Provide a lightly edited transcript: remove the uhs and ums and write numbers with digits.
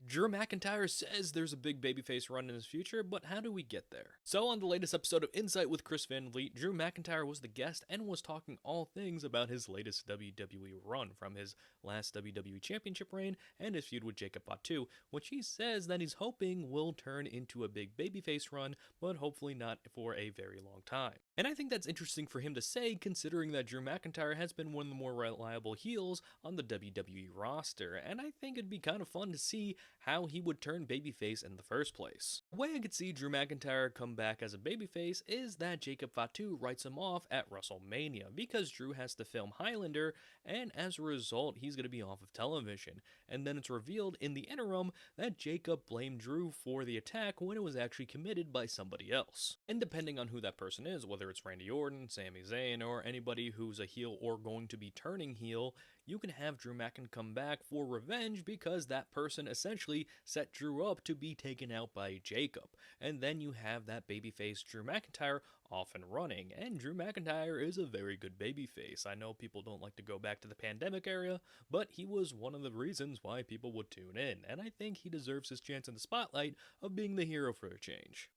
Drew McIntyre says there's a big babyface run in his future, but how do we get there? So on the latest episode of Insight with Chris Van Vliet, Drew McIntyre was the guest and was talking all things about his latest WWE run, from his last WWE Championship reign and his feud with Jacob Fatu, which he says that he's hoping will turn into a big babyface run, but hopefully not for a very long time. And I think that's interesting for him to say, considering that Drew McIntyre has been one of the more reliable heels on the WWE roster, and I think it'd be kind of fun to see how he would turn babyface in the first place. The way I could see Drew McIntyre come back as a babyface is that Jacob Fatu writes him off at WrestleMania, because Drew has to film Highlander, and as a result he's going to be off of television, and then it's revealed in the interim that Jacob blamed Drew for the attack when it was actually committed by somebody else. And depending on who that person is, whether it's Randy Orton, Sami Zayn, or anybody who's a heel or going to be turning heel, you can have Drew McIntyre come back for revenge because that person essentially set Drew up to be taken out by Jacob. And then you have that babyface Drew McIntyre off and running, and Drew McIntyre is a very good babyface. I know people don't like to go back to the pandemic era, but he was one of the reasons why people would tune in, and I think he deserves his chance in the spotlight of being the hero for a change.